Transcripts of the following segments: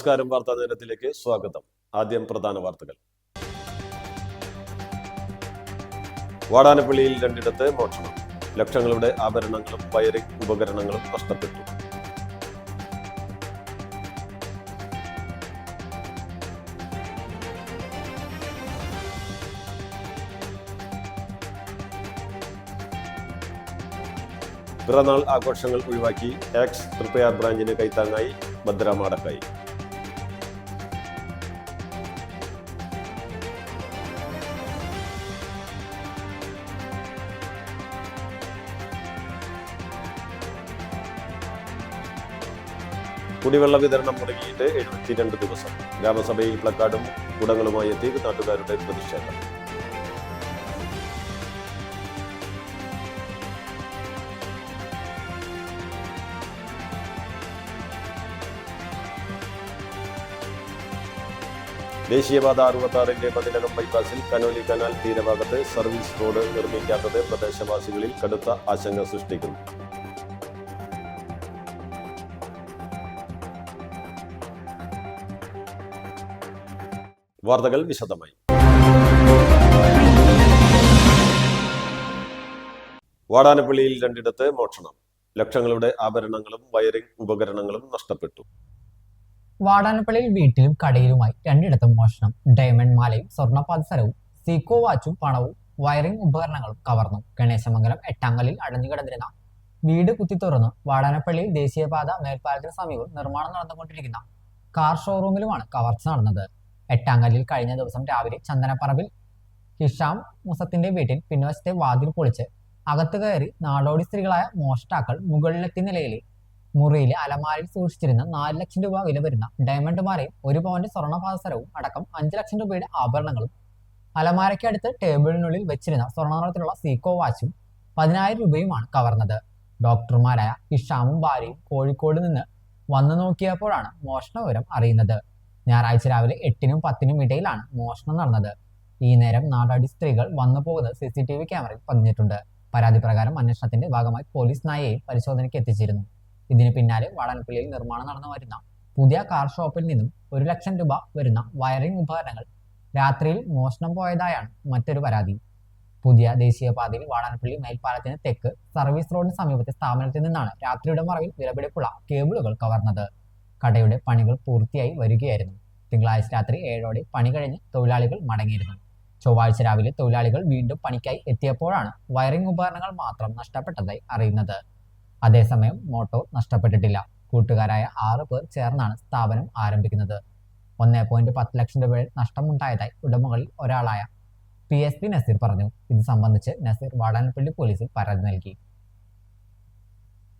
നമസ്കാരം. വാർത്താ നേരത്തിലേക്ക് സ്വാഗതം. ആദ്യം പ്രധാന വാർത്തകൾ. വാടാനപ്പള്ളിയിൽ രണ്ടിടത്ത് മോഷണം. ലക്ഷങ്ങളുടെ ആഭരണങ്ങളും വയറിംഗ് ഉപകരണങ്ങളും നഷ്ടപ്പെട്ടു. പിറന്നാൾ ആഘോഷങ്ങൾ ഒഴിവാക്കി എക്സ് തൃപ്പയാർ ബ്രാഞ്ചിന് കൈത്താങ്ങായി ഭദ്രമാടക്കായി. കുടിവെള്ള വിതരണം മുടങ്ങിയിട്ട് 72 ദിവസം. ഗ്രാമസഭയിൽ പ്ലക്കാർഡും കുടങ്ങളുമായി എത്തി നാട്ടുകാരുടെ പ്രതിഷേധം. ദേശീയപാത 66-ന്റെ മതിലകം ബൈപ്പാസിൽ കനോലി കനാൽ തീരഭാഗത്ത് സർവീസ് റോഡ് നിർമ്മിക്കാത്തത് പ്രദേശവാസികളിൽ കടുത്ത ആശങ്ക സൃഷ്ടിക്കുന്നു. വാർത്തകൾ വിശദമായി. വാടാനപ്പള്ളിയിൽ രണ്ടിടത്ത് മോഷണം. ലക്ഷങ്ങളുടെ ആഭരണങ്ങളും വയറിംഗ് ഉപകരണങ്ങളും നഷ്ടപ്പെട്ടു. വാടാനപ്പള്ളിയിൽ വീട്ടിലും കടയിലുമായി രണ്ടിടത്തും മോഷണം. ഡയമണ്ട് മാലയും സ്വർണ്ണപാദസരവും സീക്കോ വാച്ചും പണവും വയറിംഗ് ഉപകരണങ്ങളും കവർന്നു. ഗണേശമംഗലം എട്ടാങ്കലിൽ അടഞ്ഞുകിടന്നിരുന്ന വീട് കുത്തിത്തുറന്ന് വാടാനപ്പള്ളിയിൽ ദേശീയപാത മേൽപ്പാലത്തിന് സമീപം നിർമ്മാണം നടന്നുകൊണ്ടിരിക്കുന്ന കാർ ഷോറൂമിലുമാണ് കവർച്ച നടന്നത്. എട്ടാങ്കലിൽ കഴിഞ്ഞ ദിവസം രാവിലെ ചന്ദനപ്പറമ്പിൽ ഹിഷാം മുസത്തിന്റെ വീട്ടിൽ പിൻവശത്തെ വാതിൽ പൊളിച്ച് അകത്തു കയറി നാടോടി സ്ത്രീകളായ മോഷ്ടാക്കൾ മുകളിലെത്തിയ നിലയിലെ മുറിയിലെ അലമാരയിൽ സൂക്ഷിച്ചിരുന്ന 4 ലക്ഷം രൂപ വില വരുന്ന ഡയമണ്ട് മാലയും 1 പവന്റെ സ്വർണ്ണപാദസരവും അടക്കം 5 ലക്ഷം രൂപയുടെ ആഭരണങ്ങളും അലമാരയ്ക്ക് അടുത്ത് ടേബിളിനുള്ളിൽ വെച്ചിരുന്ന സ്വർണ്ണനിറത്തിലുള്ള സീക്കോ വാച്ചും 10,000 രൂപയുമാണ് കവർന്നത്. ഡോക്ടർമാരായ ഹിഷാമും ഭാര്യയും കോഴിക്കോട് നിന്ന് വന്നു നോക്കിയപ്പോഴാണ് മോഷണ വിവരം അറിയുന്നത്. ഞായറാഴ്ച രാവിലെ 8-നും 10-നും ഇടയിലാണ് മോഷണം നടന്നത്. ഈ നേരം നാടാടി സ്ത്രീകൾ വന്നു പോകുന്നത് CCTV ക്യാമറയിൽ പതിഞ്ഞിട്ടുണ്ട്. പരാതി പ്രകാരം അന്വേഷണത്തിന്റെ ഭാഗമായി പോലീസ് നായയെയും പരിശോധനയ്ക്ക് എത്തിച്ചിരുന്നു. ഇതിന് പിന്നാലെ വാടാനപ്പള്ളിയിൽ നിർമ്മാണം നടന്നു വരുന്ന പുതിയ കാർ ഷോപ്പിൽ നിന്നും 1 ലക്ഷം രൂപ വരുന്ന വയറിംഗ് ഉപകരണങ്ങൾ രാത്രിയിൽ മോഷണം പോയതായാണ് മറ്റൊരു പരാതി. പുതിയ ദേശീയപാതയിൽ വാടാനപ്പള്ളി മേൽപ്പാലത്തിന് തെക്ക് സർവീസ് റോഡിന് സമീപത്തെ സ്ഥാപനത്തിൽ നിന്നാണ് രാത്രിയുടെ മറവിൽ വിലപിടിപ്പുള്ള കേബിളുകൾ കവർന്നത്. കടയുടെ പണികൾ പൂർത്തിയായി വരികയായിരുന്നു. തിങ്കളാഴ്ച രാത്രി 7ഓടെ പണി കഴിഞ്ഞ് തൊഴിലാളികൾ മടങ്ങിയിരുന്നു. ചൊവ്വാഴ്ച രാവിലെ തൊഴിലാളികൾ വീണ്ടും പണിക്കായി എത്തിയപ്പോഴാണ് വയറിംഗ് ഉപകരണങ്ങൾ മാത്രം നഷ്ടപ്പെട്ടതായി അറിയുന്നത്. അതേസമയം മോട്ടോർ നഷ്ടപ്പെട്ടിട്ടില്ല. കൂട്ടുകാരായ 6 പേർ ചേർന്നാണ് സ്ഥാപനം ആരംഭിക്കുന്നത്. 1.10 ലക്ഷം രൂപയുടെ നഷ്ടമുണ്ടായതായി ഉടമകളിൽ ഒരാളായ PSP നസീർ പറഞ്ഞു. ഇത് സംബന്ധിച്ച് നസീർ വാടാനപ്പള്ളി പോലീസിൽ പരാതി നൽകി.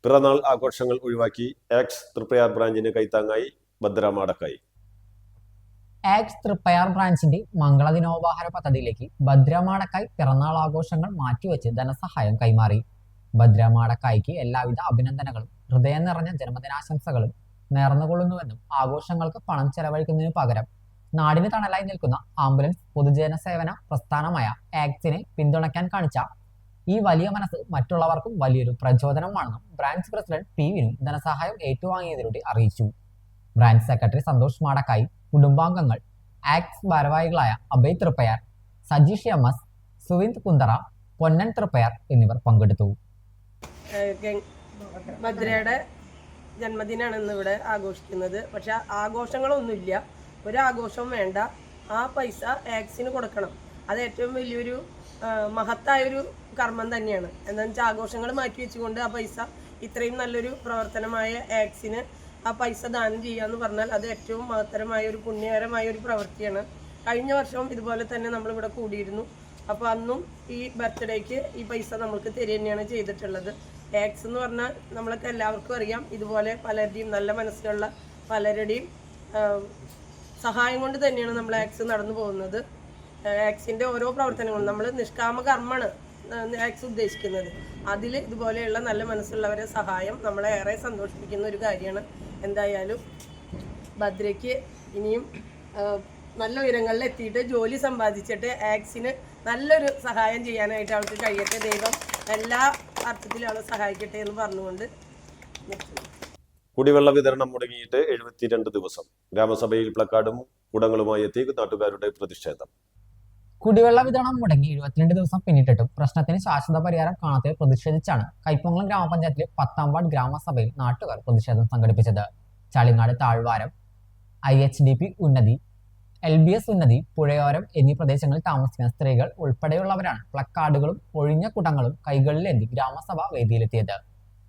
പിറന്നാൾ ആഘോഷങ്ങൾ ഒഴിവാക്കി എക്സ് തൃപ്പയാർ ബ്രാഞ്ചിന് കൈത്താങ്ങായി ഭദ്രമാടക്കായി. എക്സ് തൃപ്പയാർ ബ്രാഞ്ചിന്റെ മംഗളദിനോപഹാര പദ്ധതിയിലേക്ക് ഭദ്രമാടക്കായി പിറന്നാൾ ആഘോഷങ്ങൾ മാറ്റിവെച്ച് ധനസഹായം കൈമാറി. ഭദ്രമാടക്കായിക്ക് എല്ലാവിധ അഭിനന്ദനങ്ങളും ഹൃദയം നിറഞ്ഞ ജന്മദിനാശംസകളും നേർന്നുകൊള്ളുന്നുവെന്നും ആഘോഷങ്ങൾക്ക് പണം ചെലവഴിക്കുന്നതിനു പകരം നാടിന് തണലായി നിൽക്കുന്ന ആംബുലൻസ് പൊതുജന സേവന പ്രസ്ഥാനമായ ആക്സിനെ പിന്തുണയ്ക്കാൻ കാണിച്ച ഈ വലിയ മനസ്സ് മറ്റുള്ളവർക്കും വലിയൊരു പ്രചോദനമാണെന്നും ബ്രാഞ്ച് പ്രസിഡന്റ് P വിനു ധനസഹായം ഏറ്റുവാങ്ങിയതിലൂടെ അറിയിച്ചു. ബ്രാഞ്ച് സെക്രട്ടറി സന്തോഷ് മാടക്കായി, കുടുംബാംഗങ്ങൾ, ആക്സ് ഭാരവാഹികളായ അഭയ് തൃപ്പയാർ, സജീഷ് MS, സുവിന്ദ് കുന്തറ, പൊന്നൻ തൃപ്പയാർ എന്നിവർ പങ്കെടുത്തു. ഭദ്രയുടെ ജന്മദിനമാണ് ഇന്ന് ഇവിടെ ആഘോഷിക്കുന്നത്. പക്ഷെ ആഘോഷങ്ങളൊന്നുമില്ല, ഒരാഘോഷവും വേണ്ട. ആ പൈസ ആക്സിന് കൊടുക്കണം. അത് ഏറ്റവും വലിയൊരു മഹത്തായൊരു കർമ്മം തന്നെയാണ്. എന്താണെന്ന് വെച്ചാൽ ആഘോഷങ്ങൾ മാറ്റി വെച്ചുകൊണ്ട് ആ പൈസ ഇത്രയും നല്ലൊരു പ്രവർത്തനമായ ആക്സിന് ആ പൈസ ദാനം ചെയ്യാന്ന് പറഞ്ഞാൽ അത് ഏറ്റവും മഹത്തരമായ ഒരു പുണ്യകരമായ ഒരു പ്രവൃത്തിയാണ്. കഴിഞ്ഞ വർഷവും ഇതുപോലെ തന്നെ നമ്മളിവിടെ കൂടിയിരുന്നു. അപ്പോൾ അന്നും ഈ ബർത്ത്ഡേക്ക് ഈ പൈസ നമ്മൾക്ക് തരിക തന്നെയാണ് ചെയ്തിട്ടുള്ളത്. ആക്സ് എന്ന് പറഞ്ഞാൽ നമ്മളൊക്കെ എല്ലാവർക്കും അറിയാം. ഇതുപോലെ പലരുടെയും നല്ല മനസ്സിലുള്ള പലരുടെയും സഹായം കൊണ്ട് തന്നെയാണ് നമ്മൾ ആക്സ് നടന്നു പോകുന്നത്. ആക്സിൻ്റെ ഓരോ പ്രവർത്തനങ്ങളും നമ്മൾ നിഷ്കാമ കർമ്മമാണ് ആക്സ് ഉദ്ദേശിക്കുന്നത്. അതിൽ ഇതുപോലെയുള്ള നല്ല മനസ്സുള്ളവരെ സഹായം നമ്മളെ ഏറെ സന്തോഷിപ്പിക്കുന്ന ഒരു കാര്യമാണ്. എന്തായാലും ഭദ്രയ്ക്ക് ഇനിയും നല്ല ഉയരങ്ങളിൽ എത്തിയിട്ട് ജോലി സമ്പാദിച്ചിട്ട് ആക്സിന് നല്ലൊരു സഹായം ചെയ്യാനായിട്ട് അവൾക്ക് കഴിയട്ടെ. ദൈവം എല്ലാ അർത്ഥത്തിലും അവളെ സഹായിക്കട്ടെ എന്ന് പറഞ്ഞുകൊണ്ട് കുടിവെള്ള വിതരണം മുടങ്ങിയിട്ട് 72 ദിവസം. ഗ്രാമസഭയിൽ പ്ലക്കാർഡും കുടങ്ങളുമായി എത്തി നാട്ടുകാരുടെ പ്രതിഷേധം. കുടിവെള്ള വിതരണം മുടങ്ങി 72 ദിവസം പിന്നിട്ടിട്ടും പ്രശ്നത്തിന് ശാശ്വത പരിഹാരം കാണാതെ പ്രതിഷേധിച്ചാണ് കൈപ്പമംഗലം ഗ്രാമപഞ്ചായത്തിലെ 10ാം വാർഡ് ഗ്രാമസഭയിൽ നാട്ടുകാർ പ്രതിഷേധം സംഘടിപ്പിച്ചത്. ചളിങ്ങാട് താഴ്വാരം, IHDP ഉന്നതി, LBS ഉന്നതി, പുഴയോരം എന്നീ പ്രദേശങ്ങളിൽ താമസിക്കുന്ന സ്ത്രീകൾ ഉൾപ്പെടെയുള്ളവരാണ് പ്ലക്കാർഡുകളും ഒഴിഞ്ഞ കുടങ്ങളും കൈകളിലേന്തി ഗ്രാമസഭ വേദിയിലെത്തിയത്.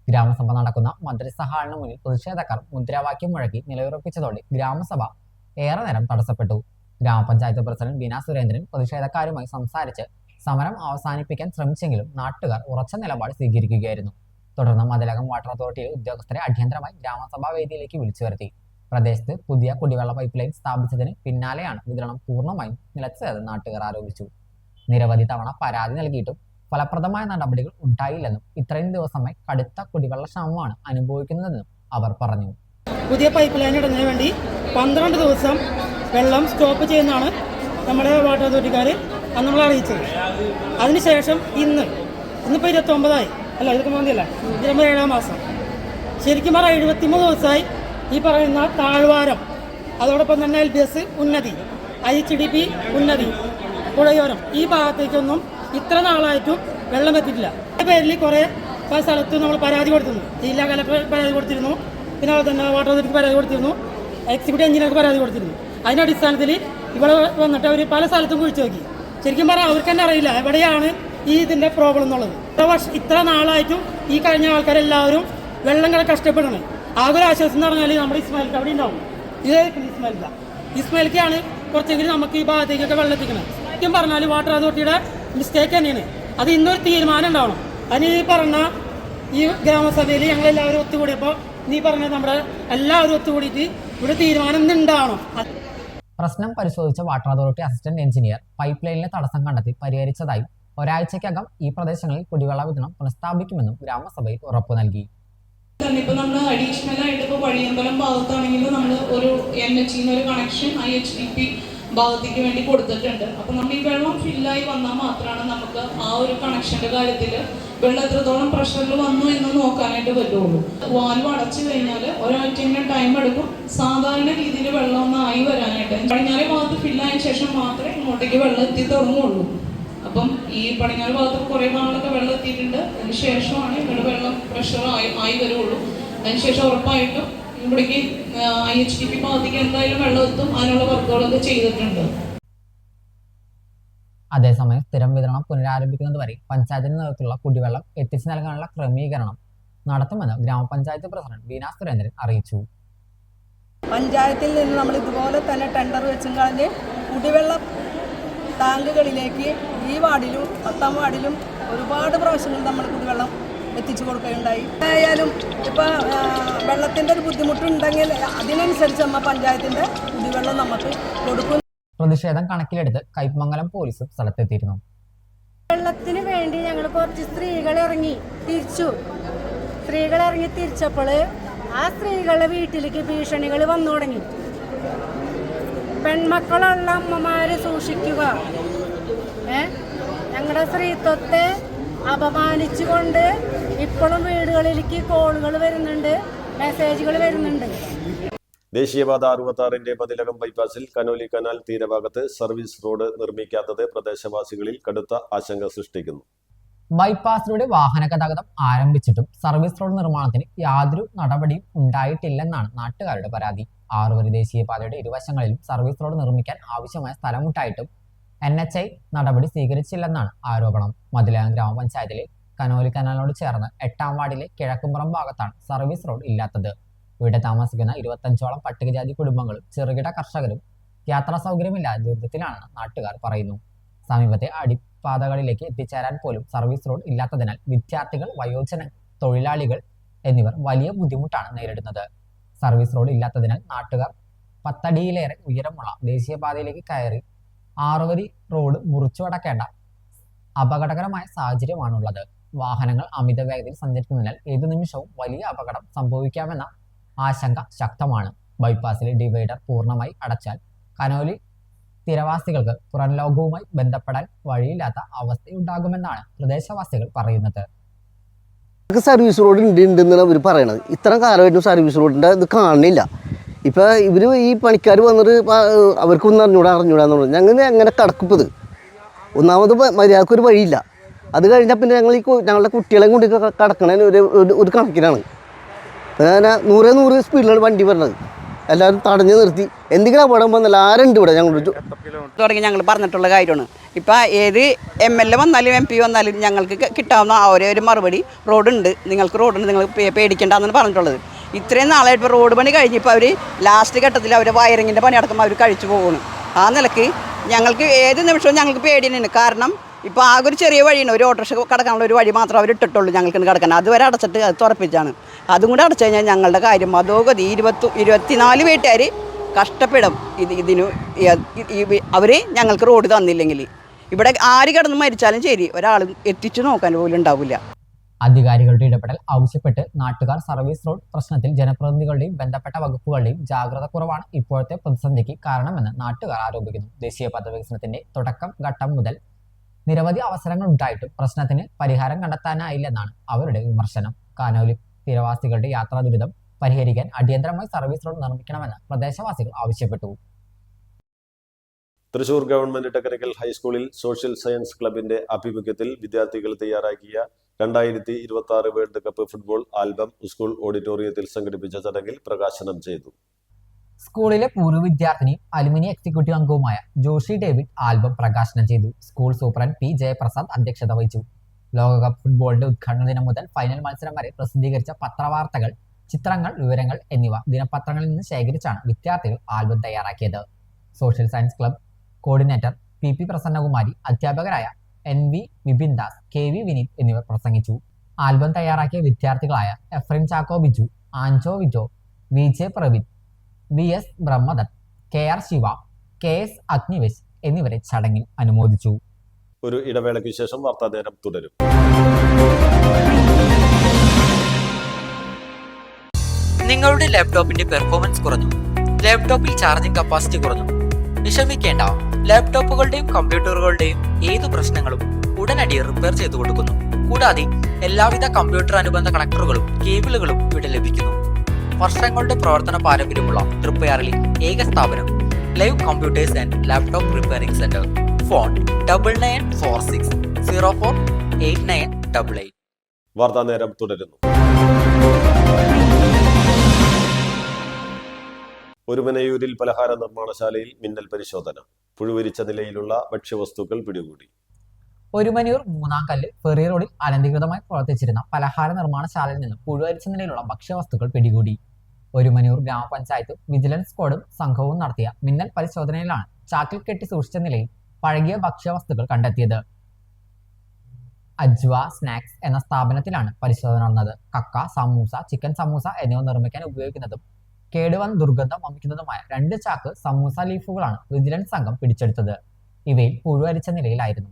ഗ്രാമസഭ നടക്കുന്ന മദ്രസ ഹാളിന് മുന്നിൽ പ്രതിഷേധക്കാർ മുദ്രാവാക്യം മുഴക്കി നിലയുറപ്പിച്ചതോടെ ഗ്രാമസഭ ഏറെ നേരം തടസ്സപ്പെട്ടു. ഗ്രാമപഞ്ചായത്ത് പ്രസിഡന്റ് ബീന സുരേന്ദ്രൻ പ്രതിഷേധക്കാരുമായി സംസാരിച്ച് സമരം അവസാനിപ്പിക്കാൻ ശ്രമിച്ചെങ്കിലും നാട്ടുകാർ ഉറച്ച നിലപാട് സ്വീകരിക്കുകയായിരുന്നു. തുടർന്ന് മതിലകം വാട്ടർ അതോറിറ്റിയിലെ ഉദ്യോഗസ്ഥരെ അടിയന്തരമായി ഗ്രാമസഭാ വേദിയിലേക്ക് വിളിച്ചു വരുത്തി. പ്രദേശത്ത് പുതിയ കുടിവെള്ള പൈപ്പ് ലൈൻ സ്ഥാപിച്ചതിന് പിന്നാലെയാണ് വിതരണം പൂർണ്ണമായും നിലച്ചതെന്ന് നാട്ടുകാർ ആരോപിച്ചു. നിരവധി തവണ പരാതി നൽകിയിട്ടും ഫലപ്രദമായ നടപടികൾ ഉണ്ടായില്ലെന്നും ഇത്രയും ദിവസമായി കടുത്ത കുടിവെള്ള ക്ഷാമമാണ് അനുഭവിക്കുന്നതെന്നും അവർ പറഞ്ഞു. പുതിയ പൈപ്പ് ലൈൻ ഇടുന്നതിന് വേണ്ടി 12 ദിവസം വെള്ളം സ്റ്റോപ്പ് ചെയ്യുന്നതാണ് നമ്മുടെ വാട്ടർ അതോറിറ്റിക്കാർ അന്ന് നമ്മളെ അറിയിച്ചത്. അതിനുശേഷം ഇന്നിപ്പോൾ 29 അല്ല 29 അല്ല 27 മാസം, ശരിക്കും പറഞ്ഞാൽ 73 ദിവസമായി ഈ പറയുന്ന താഴ്വാരം, അതോടൊപ്പം തന്നെ LBS ഉന്നതി, IHDP ഉന്നതി, പുഴയോരം ഈ ഭാഗത്തേക്കൊന്നും ഇത്ര നാളായിട്ടും വെള്ളം എത്തിയിട്ടില്ല. അതിൻ്റെ പേരിൽ കുറേ പല സ്ഥലത്തും നമ്മൾ പരാതി കൊടുത്തിരുന്നു. ജില്ലാ കലക്ടർ പരാതി കൊടുത്തിരുന്നു, പിന്നെ അതുപോലെ തന്നെ വാട്ടർ അതോറിറ്റിക്ക് പരാതി കൊടുത്തിരുന്നു, എക്സിക്യൂട്ടീവ് എഞ്ചിനീയർക്ക് പരാതി കൊടുത്തിരുന്നു. അതിൻ്റെ അടിസ്ഥാനത്തിൽ ഇവിടെ വന്നിട്ട് അവർ പല സ്ഥലത്തും കുഴിച്ചു നോക്കി. ശരിക്കും പറഞ്ഞാൽ അവർക്ക് തന്നെ അറിയില്ല എവിടെയാണ് ഇതിൻ്റെ പ്രോബ്ലം എന്നുള്ളത്. ഇത്ര നാളായിട്ടും ഈ കഴിഞ്ഞ ആൾക്കാരെല്ലാവരും വെള്ളം കഷ്ടപ്പെടണം. ആകെ ഒരു ആശ്വാസം എന്ന് പറഞ്ഞാൽ നമ്മുടെ ഇസ്മായിൽക്ക് അവിടെ ഉണ്ടാവും. ഇസ്മായിൽക്കാണ് കുറച്ചെങ്കിലും നമുക്ക് ഈ ഭാഗത്തേക്കൊക്കെ വെള്ളം എത്തിക്കണം. ശരിക്കും പറഞ്ഞാൽ വാട്ടർ അതോറിറ്റിയുടെ മിസ്റ്റേക്ക് തന്നെയാണ്. അത് ഇന്നൊരു തീരുമാനം ഉണ്ടാവണം. അതിന് ഈ പറഞ്ഞ ഈ ഗ്രാമസഭയിൽ ഞങ്ങളെല്ലാവരും ഒത്തുകൂടിയപ്പോൾ നീ പറഞ്ഞ നമ്മുടെ എല്ലാവരും ഒത്തുകൂടിയിട്ട് ഇവിടെ തീരുമാനം ഉണ്ടാവണം. പ്രശ്നം പരിശോധിച്ച water authority assistant engineer pipe ലൈനിലെ തടസ്സം കണ്ടെത്തി പരിഹരിച്ചതായും ഒരാഴ്ചയ്ക്കകം ഈ പ്രദേശങ്ങളിൽ കുടിവെള്ള വിതരണം പുനഃസ്ഥാപിക്കുമെന്നും ഗ്രാമസഭയിൽ ഉറപ്പു നൽകി. ഇപ്പൊ നമ്മൾ അഡീഷണൽ ആയിട്ട് ഇപ്പോൾ വഴിയമ്പലം ഭാഗത്താണെങ്കിൽ നമ്മൾ ഒരു NH ഒരു കണക്ഷൻ IHDP ഭാഗത്തേക്ക് വേണ്ടി കൊടുത്തിട്ടുണ്ട്. അപ്പോൾ നമ്മൾ ഈ വെള്ളം ഫില്ലായി വന്നാൽ മാത്രമാണ് നമുക്ക് ആ ഒരു കണക്ഷന്റെ കാര്യത്തിൽ വെള്ളം എത്രത്തോളം പ്രഷറിൽ വന്നു എന്ന് നോക്കാനായിട്ട് പറ്റുള്ളൂ. വാൽവ് അടച്ചു കഴിഞ്ഞാൽ ഒരാഴ്ച ടൈം എടുക്കും സാധാരണ രീതിയിൽ വെള്ളം ഒന്ന് ആയി വരാനായിട്ട്. പടിഞ്ഞാറേ ഭാഗത്ത് ഫില്ലായ ശേഷം മാത്രമേ ഇങ്ങോട്ടേക്ക് വെള്ളം എത്തി തുടങ്ങുള്ളൂ. അപ്പം ഈ പടിഞ്ഞാറ് ഭാഗത്ത് കുറേ ഭാഗങ്ങളൊക്കെ വെള്ളം എത്തിയിട്ടുണ്ട്. അതിന് ശേഷമാണ് ഇവിടെ വെള്ളം പ്രഷർ ആയി വരുള്ളൂ. അതിനുശേഷം ഉറപ്പായിട്ടും ഇവിടേക്ക് IHDP ഭാഗത്തേക്ക് എന്തായാലും വെള്ളം എത്തും. അതിനുള്ള വർക്കുകളൊക്കെ ചെയ്തിട്ടുണ്ട്. അതേസമയം സ്ഥിരം വിതരണം പുനരാരംഭിക്കുന്നതുവരെ പഞ്ചായത്തിന് നേതൃത്വത്തിലുള്ള കുടിവെള്ളം എത്തിച്ചു നൽകാനുള്ള ക്രമീകരണം നടത്തുമെന്ന് ഗ്രാമപഞ്ചായത്ത് പ്രസിഡന്റ് ബീന സുരേന്ദ്രൻ അറിയിച്ചു. പഞ്ചായത്തിൽ നിന്ന് നമ്മൾ ഇതുപോലെ തന്നെ ടെൻഡർ വെച്ചും കളഞ്ഞ് കുടിവെള്ള ടാങ്കുകളിലേക്ക് ഈ വാർഡിലും 10ാം വാർഡിലും ഒരുപാട് പ്രാവശ്യങ്ങൾ നമ്മൾ കുടിവെള്ളം എത്തിച്ചു കൊടുക്കുകയുണ്ടായി. ആയാലും ഇപ്പോൾ വെള്ളത്തിൻ്റെ ഒരു ബുദ്ധിമുട്ടുണ്ടെങ്കിൽ അതിനനുസരിച്ച് നമ്മൾ പഞ്ചായത്തിൻ്റെ കുടിവെള്ളം നമുക്ക് കൊടുക്കും. പ്രതിഷേധം കണക്കിലെടുത്ത് കൈപ്പമംഗലം പോലീസും സ്ഥലത്തെത്തിയിരുന്നു. വെള്ളത്തിന് വേണ്ടി ഞങ്ങൾ കുറച്ച് സ്ത്രീകൾ ഇറങ്ങി തിരിച്ചപ്പോൾ ആ സ്ത്രീകളുടെ വീട്ടിലേക്ക് ഭീഷണികൾ വന്നു തുടങ്ങി. പെൺമക്കളുള്ള അമ്മമാരെ സൂക്ഷിക്കുക, ഞങ്ങളുടെ സ്ത്രീത്വത്തെ അപമാനിച്ചുകൊണ്ട് ഇപ്പോഴും വീടുകളിലേക്ക് കോളുകൾ വരുന്നുണ്ട്, മെസ്സേജുകൾ വരുന്നുണ്ട്. ദേശീയപാത 66 മതിലകം ബൈപ്പാസിൽ കനോലി കനാൽ തീരഭാഗത്ത് സർവീസ് റോഡ് നിർമ്മിക്കാത്തത് പ്രദേശവാസികളിൽ കടുത്ത ആശങ്ക സൃഷ്ടിക്കുന്നു. ബൈപ്പാസിലൂടെ വാഹന ഗതാഗതം ആരംഭിച്ചിട്ടും സർവീസ് റോഡ് നിർമ്മാണത്തിന് യാതൊരു നടപടിയും ഉണ്ടായിട്ടില്ലെന്നാണ് നാട്ടുകാരുടെ പരാതി. 6 വരി ദേശീയപാതയുടെ ഇരുവശങ്ങളിലും സർവീസ് റോഡ് നിർമ്മിക്കാൻ ആവശ്യമായ സ്ഥലമുണ്ടായിട്ടും NHI നടപടി സ്വീകരിച്ചില്ലെന്നാണ് ആരോപണം. മതിലകം ഗ്രാമപഞ്ചായത്തിലെ കനോലി കനാലിനോട് ചേർന്ന് 8ാം വാർഡിലെ കിഴക്കുംപുറം ഭാഗത്താണ് സർവീസ് റോഡ് ഇല്ലാത്തത്. ഇവിടെ താമസിക്കുന്ന 25ഓളം പട്ടികജാതി കുടുംബങ്ങളും ചെറുകിട കർഷകരും യാത്രാ സൗകര്യമില്ലാതെ ദുരിതത്തിലാണെന്ന് നാട്ടുകാർ പറയുന്നു. സമീപത്തെ അടിപ്പാതകളിലേക്ക് എത്തിച്ചേരാൻ പോലും സർവീസ് റോഡ് ഇല്ലാത്തതിനാൽ വിദ്യാർത്ഥികൾ, വയോജന തൊഴിലാളികൾ എന്നിവർ വലിയ ബുദ്ധിമുട്ടാണ് നേരിടുന്നത്. സർവീസ് റോഡ് ഇല്ലാത്തതിനാൽ നാട്ടുകാർ 10 അടിയിലേറെ ഉയരമുള്ള ദേശീയപാതയിലേക്ക് കയറി 6 വരി റോഡ് മുറിച്ചു കടക്കേണ്ട അപകടകരമായ സാഹചര്യമാണുള്ളത്. വാഹനങ്ങൾ അമിത വേഗതയിൽ സഞ്ചരിക്കുന്നതിനാൽ ഏതു നിമിഷവും വലിയ അപകടം സംഭവിക്കാമെന്ന ആശങ്ക ശക്തമാണ്. ബൈപ്പാസിലെ ഡിവൈഡർ പൂർണ്ണമായി അടച്ചാൽ കനോലി സ്ഥിരവാസികൾക്ക് പുറം ലോകവുമായി ബന്ധപ്പെടാൻ വഴിയില്ലാത്ത അവസ്ഥയുണ്ടാകുമെന്നാണ് പ്രദേശവാസികൾ പറയുന്നത്. സർവീസ് റോഡ് ഉണ്ടെന്നാണ് ഇവർ പറയണത്. ഇത്ര കാലമായിട്ടും സർവീസ് റോഡിൻ്റെ ഇത് കാണുന്നില്ല. ഇപ്പോൾ ഇവർ ഈ പണിക്കാർ വന്നിട്ട് അവർക്കൊന്നും അറിഞ്ഞൂടാന്ന് പറഞ്ഞു. ഞങ്ങൾ എങ്ങനെ കടക്കിപ്പത്? ഒന്നാമത് മര്യാദക്കൊരു വഴിയില്ല. അത് കഴിഞ്ഞാൽ പിന്നെ ഞങ്ങളുടെ കുട്ടികളെയും കൊണ്ട് കടക്കണതിന് ഒരു കണക്കിനാണ്. പിന്നെ 100 സ്പീഡിലാണ് വണ്ടി വരുന്നത്. എല്ലാവരും തടഞ്ഞു നിർത്തി. എന്തെങ്കിലും അപകടം വന്നല്ല ആരുണ്ട് ഇവിടെ തുടങ്ങി ഞങ്ങൾ പറഞ്ഞിട്ടുള്ള കാര്യമാണ്. ഇപ്പം ഏത് MLA വന്നാലും MP വന്നാലും ഞങ്ങൾക്ക് കിട്ടാവുന്ന ഒരു മറുപടി റോഡുണ്ട്, നിങ്ങൾക്ക് റോഡുണ്ട്, നിങ്ങൾ പേടിക്കേണ്ടെന്നാണ് പറഞ്ഞിട്ടുള്ളത്. ഇത്രയും നാളായിട്ട് ഇപ്പോൾ റോഡ് പണി കഴിഞ്ഞപ്പോൾ അവർ ലാസ്റ്റ് ഘട്ടത്തിൽ അവർ വയറിങ്ങിൻ്റെ പണി അടക്കുമ്പോൾ അവർ കഴിച്ചു പോകുന്നു. ആ നിലയ്ക്ക് ഞങ്ങൾക്ക് ഏത് നിമിഷവും ഞങ്ങൾക്ക് പേടി തന്നെയാണ്. കാരണം ഇപ്പോൾ ആകെ ഒരു ചെറിയ വഴിയാണ്, ഒരു ഓട്ടോറിക്ഷ കടക്കാനുള്ള ഒരു വഴി മാത്രം അവർ ഇട്ടിട്ടുള്ളൂ ഞങ്ങൾക്ക് കിടക്കാൻ. അതുവരെ അടച്ചിട്ട് അത് തുറപ്പിച്ചാണ്. അതും കൂടെ അടച്ചു കഴിഞ്ഞാൽ ഞങ്ങളുടെ കാര്യം അധോഗതി 24 വീട്ടുകാർ കഷ്ടപ്പെടും. ഇതിന് അവർ ഞങ്ങൾക്ക് റോഡ് തന്നില്ലെങ്കിൽ ഇവിടെ ആര് കിടന്ന് മരിച്ചാലും ശരി ഒരാളും എത്തിച്ചു നോക്കാൻ പോലും ഉണ്ടാവില്ല. അധികാരികളുടെ ഇടപെടൽ ആവശ്യപ്പെട്ട് നാട്ടുകാർ സർവീസ് റോഡ് പ്രശ്നത്തിൽ ജനപ്രതിനിധികളുടെയും ബന്ധപ്പെട്ട വകുപ്പുകളുടെയും ജാഗ്രത കുറവാണ് ഇപ്പോഴത്തെ പ്രതിസന്ധിക്ക് കാരണമെന്ന് നാട്ടുകാർ ആരോപിക്കുന്നു. ദേശീയപാത വികസനത്തിന്റെ തുടക്കം ഘട്ടം മുതൽ നിരവധി അവസരങ്ങൾ ഉണ്ടായിട്ടും പ്രശ്നത്തിന് പരിഹാരം കണ്ടെത്താനായില്ലെന്നാണ് അവരുടെ വിമർശനം. കാനോലി തീരവാസികളുടെ യാത്രാ ദുരിതം പരിഹരിക്കാൻ അടിയന്തരമായി സർവീസ് റോഡ് നിർമ്മിക്കണമെന്ന് പ്രദേശവാസികൾ ആവശ്യപ്പെട്ടു. തൃശൂർ ഗവൺമെന്റ് ടെക്നിക്കൽ ഹൈസ്കൂളിൽ സോഷ്യൽ സയൻസ് ക്ലബിന്റെ ആഭിമുഖ്യത്തിൽ വിദ്യാർത്ഥികൾ തയ്യാറാക്കിയ 2026 world cup football album school ഓഡിറ്റോറിയത്തിൽ സംഘടിപ്പിച്ച ചടങ്ങിൽ പ്രകാശനം ചെയ്തു. സ്കൂളിലെ പൂർവ്വ വിദ്യാർത്ഥിനി അലുമിനി എക്സിക്യൂട്ടീവ് അംഗവുമായ ജോഷി ഡേവിഡ് ആൽബം പ്രകാശനം ചെയ്തു. School superintendent P. ജയപ്രസാദ് അധ്യക്ഷത വഹിച്ചു. ലോകകപ്പ് ഫുട്ബോളിന്റെ ഉദ്ഘാടന ദിനം മുതൽ ഫൈനൽ മത്സരം വരെ പ്രസിദ്ധീകരിച്ച പത്രവാർത്തകൾ, ചിത്രങ്ങൾ, വിവരങ്ങൾ എന്നിവ ദിനപത്രങ്ങളിൽ നിന്ന് ശേഖരിച്ചാണ് വിദ്യാർത്ഥികൾ ആൽബം തയ്യാറാക്കിയത്. Social science club coordinator PP Prasannakumari, അധ്യാപകരായ NV വിപിൻ ദാസ്, KV വിനീത് എന്നിവർ പ്രസംഗിച്ചു. ആൽബം തയ്യാറാക്കിയ വിദ്യാർത്ഥികളായ Efrin Chacko Biju, Anjo Vijo, VJ Praveen, VS Brahmadath, KR Shiva, KS Agnivesh എന്നിവരെ ചടങ്ങിൽ അനുമോദിച്ചു. ഒരു ഇടവേളയ്ക്ക് ശേഷം വാർത്താ നേരം തുടരും. നിങ്ങളുടെ ലാപ്ടോപ്പിന്റെ പെർഫോമൻസ് കുറഞ്ഞു, ലാപ്ടോപ്പിൽ ചാർജിംഗ് കപ്പാസിറ്റി കുറഞ്ഞു. വിഷമിക്കേണ്ട, ലാപ്ടോപ്പുകളുടെയും കമ്പ്യൂട്ടറുകളുടെയും ഏതു പ്രശ്നങ്ങളും ഉടനടി റിപ്പയർ ചെയ്തു കൊടുക്കുന്നു. കൂടാതെ എല്ലാവിധ കമ്പ്യൂട്ടർ അനുബന്ധ കണക്ടറുകളും കേബിളുകളും ഇവിടെ ലഭിക്കുന്നു. വർഷങ്ങളുടെ പ്രവർത്തന പാരമ്പര്യമുള്ള തൃപ്പയാറിലെ ഏക സ്ഥാപനം live computers and laptop repairing centre. Phone 9946048988. വാർത്താ നേരം തുടരുന്നു. ഒരുമനയൂരിൽ പലഹാര നിർമ്മാണശാലയിൽ മിന്നൽ പരിശോധന. പുഴുവരിച്ച നിലയിലുള്ള ഭക്ഷ്യവസ്തുക്കൾ പിടികൂടി. ഒരുമനയൂർ മൂന്നാംകല്ല് ഫെറി റോഡിൽ അനധികൃതമായി പ്രവർത്തിച്ചിരുന്ന പലഹാര നിർമ്മാണശാലയിൽ നിന്നും പുഴുവരിച്ച നിലയിലുള്ള ഭക്ഷ്യവസ്തുക്കൾ പിടികൂടി. ഒരുമനയൂർ ഗ്രാമപഞ്ചായത്തും വിജിലൻസ് സ്ക്വാഡും സംഘവും നടത്തിയ മിന്നൽ പരിശോധനയിലാണ് ചാക്കിൽ കെട്ടി സൂക്ഷിച്ച നിലയിൽ പഴകിയ ഭക്ഷ്യവസ്തുക്കൾ കണ്ടെത്തിയത്. അജ്വ സ്നാക്സ് എന്ന സ്ഥാപനത്തിലാണ് പരിശോധന നടന്നത്. കക്ക, സമൂസ, ചിക്കൻ സമൂസ എന്നിവ നിർമ്മിക്കാൻ ഉപയോഗിക്കുന്നതും കേടുവന്ന ദുർഗന്ധം വമിക്കുന്നതുമായ 2 ചാക്ക് സമൂസ ലീഫുകളാണ് വിജിലൻസ് സംഘം പിടിച്ചെടുത്തത്. ഇവയിൽ പുഴുവരിച്ച നിലയിലായിരുന്നു.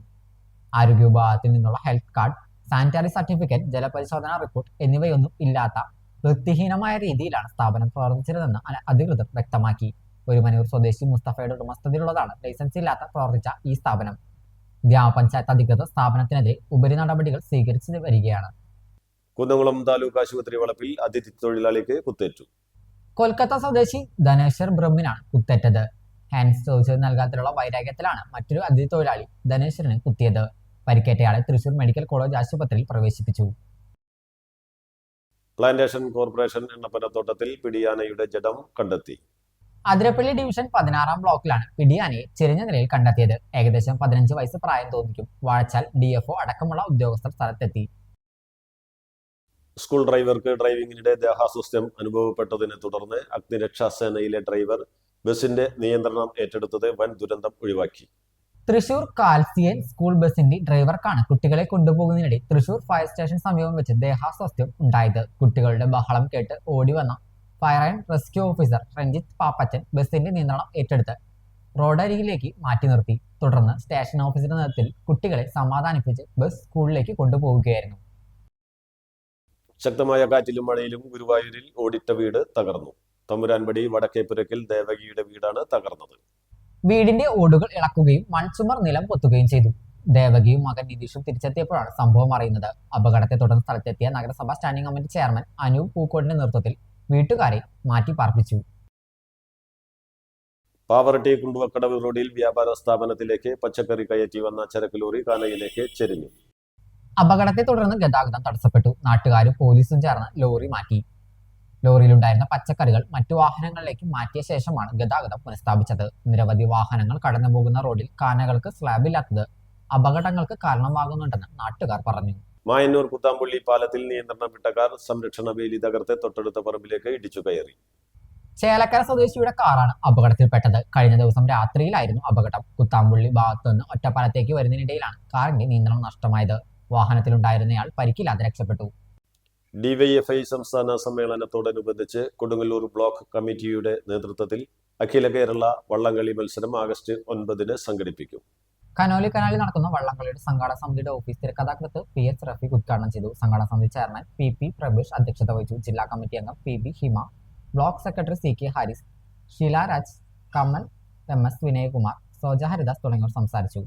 ആരോഗ്യ വിഭാഗത്തിൽ നിന്നുള്ള ഹെൽത്ത് കാർഡ്, സാനിറ്ററി സർട്ടിഫിക്കറ്റ്, ജലപരിശോധനാ റിപ്പോർട്ട് എന്നിവയൊന്നും ഇല്ലാത്ത വൃത്തിഹീനമായ രീതിയിലാണ് സ്ഥാപനം പ്രവർത്തിച്ചിരുന്നതെന്ന് അധികൃതർ വ്യക്തമാക്കി. ഒരുമനയൂർ സ്വദേശി മുസ്തഫയുടെ ഉടമസ്ഥതയിലുള്ളതാണ് ലൈസൻസ് ഇല്ലാത്ത പ്രവർത്തിച്ച ഈ സ്ഥാപനം. ഗ്രാമപഞ്ചായത്ത് അധികൃതർ സ്ഥാപനത്തിനെതിരെ ഉപരി നടപടികൾ സ്വീകരിച്ചു വരികയാണ്. കുന്നംകുളം താലൂക്ക് ആശുപത്രി വളപ്പിൽ അതിഥി തൊഴിലാളിക്ക് കുത്തേറ്റു. കൊൽക്കത്ത സ്വദേശി ധനേശ്വർ ബ്രഹ്മിനാണ് കുത്തേറ്റത്. ഹാൻഡ് സർജറി നൽകാത്തതിലുള്ള വൈരാഗ്യത്തിലാണ് മറ്റൊരു അതിഥി തൊഴിലാളി ധനേശ്വരന് കുത്തിയത്. പരിക്കേറ്റയാളെ തൃശൂർ മെഡിക്കൽ കോളേജ് ആശുപത്രിയിൽ പ്രവേശിപ്പിച്ചു. പ്ലാന്റേഷൻ കോർപ്പറേഷൻ എണ്ണപ്പനത്തോട്ടത്തിൽ പിടിയാനയുടെ ജഡം കണ്ടെത്തി. അതിരപ്പള്ളി ഡിവിഷൻ 16-ാം ബ്ലോക്കിലാണ് പിടിയാനയെ ചെരിഞ്ഞ നിലയിൽ കണ്ടെത്തിയത്. ഏകദേശം 15 വയസ്സ് പ്രായം തോന്നിക്കും. വാഴച്ചാൽ DFO അടക്കമുള്ള ഉദ്യോഗസ്ഥർ സ്ഥലത്തെത്തി. സ്കൂൾ ഡ്രൈവർക്ക് ഡ്രൈവിംഗിനിടെ ദേഹാസ്വാസ്ഥ്യം അനുഭവപ്പെട്ടതിനെ തുടർന്ന് അഗ്നിരക്ഷാസേനയിലെ ഡ്രൈവർ ബസിന്റെ നിയന്ത്രണം ഏറ്റെടുത്തത് വൻ ദുരന്തം ഒഴിവാക്കി. തൃശൂർ കാൽസിയൻ സ്കൂൾ ബസിന്റെ ഡ്രൈവർക്കാണ് കുട്ടികളെ കൊണ്ടുപോകുന്നതിനിടെ തൃശൂർ ഫയർ സ്റ്റേഷൻ സമീപം വെച്ച് ദേഹാസ്വാസ്ഥ്യം ഉണ്ടായത്. കുട്ടികളുടെ ബഹളം കേട്ട് ഓടി വന്ന fire and rescue officer Ranjith Pappachan ബസിന്റെ നിയന്ത്രണം ഏറ്റെടുത്ത് റോഡരികിലേക്ക് മാറ്റി നിർത്തി. തുടർന്ന് സ്റ്റേഷൻ ഓഫീസറുടെ നേതൃത്വത്തിൽ കുട്ടികളെ സമാധാനിപ്പിച്ച് ബസ് സ്കൂളിലേക്ക് കൊണ്ടുപോവുകയായിരുന്നു. ശക്തമായ കാറ്റിലും മഴയിലും ഗുരുവായൂരിൽ ഓടിട്ട വീട് തകർന്നു. തമ്പുരാൻപടി വടക്കേപ്പുരക്കിൽ ദേവകിയുടെ വീടാണ് തകർന്നത്. വീടിന്റെ ഓടുകൾ ഇളക്കുകയും മൺചുമർ നിലം പൊത്തുകയും ചെയ്തു. ദേവകിയും മകൻ നിതീഷും തിരിച്ചെത്തിയപ്പോഴാണ് സംഭവം അറിയുന്നത്. അപകടത്തെ തുടർന്ന് സ്ഥലത്തെത്തിയ നഗരസഭാ സ്റ്റാൻഡിംഗ് കമ്മിറ്റി ചെയർമാൻ അനൂപ് പൂക്കോടിന്റെ നേതൃത്വത്തിൽ വീട്ടുകാരെ മാറ്റി പാർപ്പിച്ചു. പാവറട്ടി കുണ്ടുവക്കടവ് റോഡിൽ വ്യാപാര സ്ഥാപനത്തിലേക്ക് പച്ചക്കറി കയറ്റി വന്ന ചരക്ക് ലോറി കാനയിലേക്ക് ചെരിഞ്ഞു. അപകടത്തെ തുടർന്ന് ഗതാഗതം തടസ്സപ്പെട്ടു. നാട്ടുകാരും പോലീസും ചേർന്ന് ലോറി മാറ്റി. ലോറിയിലുണ്ടായിരുന്ന പച്ചക്കറികൾ മറ്റു വാഹനങ്ങളിലേക്ക് മാറ്റിയ ശേഷമാണ് ഗതാഗതം പുനഃസ്ഥാപിച്ചത്. നിരവധി വാഹനങ്ങൾ കടന്നുപോകുന്ന റോഡിൽ കാനകൾക്ക് സ്ലാബില്ലാത്തത് അപകടങ്ങൾക്ക് കാരണമാകുന്നുണ്ടെന്ന് നാട്ടുകാർ പറഞ്ഞു. മായന്നൂർ കുത്താമ്പുള്ളി പാലത്തിൽ നിയന്ത്രണം വിട്ട കാർ സംരക്ഷണ വേലി തകർത്ത് തൊട്ടടുത്ത പറമ്പിലേക്ക് ഇടിച്ചു കയറി. ചേലക്കര സ്വദേശിയുടെ കാറാണ് അപകടത്തിൽപ്പെട്ടത്. കഴിഞ്ഞ ദിവസം രാത്രിയിലായിരുന്നു അപകടം. കുത്താമ്പുള്ളി ഭാഗത്തു നിന്ന് ഒറ്റപ്പാലത്തേക്ക് വരുന്നതിനിടയിലാണ് കാറിന്റെ നിയന്ത്രണം നഷ്ടമായത്. വാഹനത്തിലുണ്ടായിരുന്നയാൾ പരിക്കില്ലാതെ രക്ഷപ്പെട്ടു. ഡിവൈഎഫ്ഐ സംസ്ഥാന സമ്മേളനത്തോടനുബന്ധിച്ച് കൊടുങ്ങല്ലൂർ ബ്ലോക്ക് കമ്മിറ്റിയുടെ നേതൃത്വത്തിൽ അഖില കേരള വള്ളംകളി മത്സരം ആഗസ്റ്റ് 9 സംഘടിപ്പിക്കും. കനോലി കനാലിൽ നടക്കുന്ന വള്ളംകളിയുടെ സംഘാടക സമിതിയുടെ ഓഫീസ് തിരക്കഥാകൃത്ത് PS റഫീഖ് ഉദ്ഘാടനം ചെയ്തു. സംഘാടക സമിതി ചെയർമാൻ PP പ്രഭേഷ് അധ്യക്ഷത വഹിച്ചു. ജില്ലാ കമ്മിറ്റി അംഗം PB Hima, block secretary CK Haris, Sheelaraj, Kamal, MS Vinayakumar, Soja Haridas തുടങ്ങിയവർ സംസാരിച്ചു.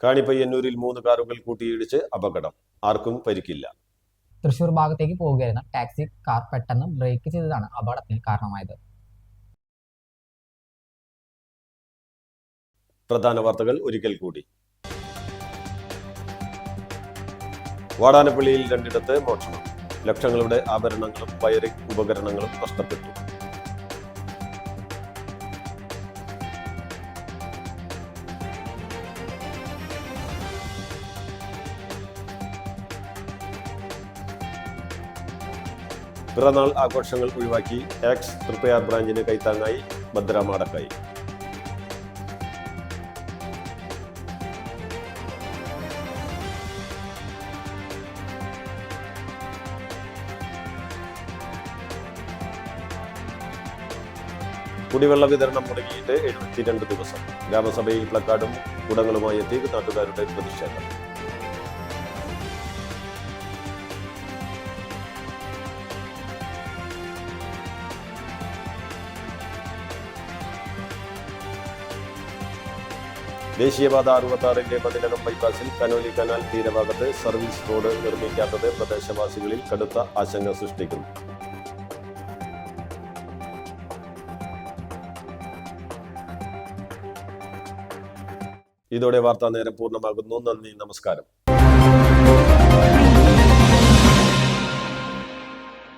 കാണിപ്പയ്യന്നൂരിൽ 3 കാറുകൾ കൂട്ടിയിടിച്ച് അപകടം, ആർക്കും പരിക്കില്ല. തൃശൂർ ഭാഗത്തേക്ക് പോവുകയായിരുന്ന ടാക്സി കാർ പെട്ടെന്ന് ബ്രേക്ക് ചെയ്തതാണ് അപകടത്തിന് കാരണമായത്. പ്രധാന വാർത്തകൾ ഒരിക്കൽ കൂടി. വാടാനപ്പള്ളിയിൽ 2 മോഷണം, ലക്ഷങ്ങളുടെ ആഭരണങ്ങളും വയറിംഗ് ഉപകരണങ്ങളും നഷ്ടപ്പെട്ടു. പിറന്നാൾ ആഘോഷങ്ങൾ ഒഴിവാക്കി എക്സ് തൃപ്പയാർ ബ്രാഞ്ചിന് കൈത്താങ്ങായി ഭദ്രമാടക്കായി. കുടിവെള്ള വിതരണം മുടങ്ങിയിട്ട് 72 ദിവസം. ഗ്രാമസഭയിൽ പ്ലക്കാർഡും കുടങ്ങളുമായി എത്തി നാട്ടുകാരുടെ പ്രതിഷേധം. ദേശീയപാത 66 മതിലകം ബൈപ്പാസിൽ കനോലി കനാൽ തീരഭാഗത്ത് സർവീസ് റോഡ് നിർമ്മിക്കാത്തത് പ്രദേശവാസികളിൽ കടുത്ത ആശങ്ക സൃഷ്ടിക്കുന്നു. ഇതോടെ വാർത്താ നേരം പൂർണ്ണമാകുന്നു. നന്ദി, നമസ്കാരം.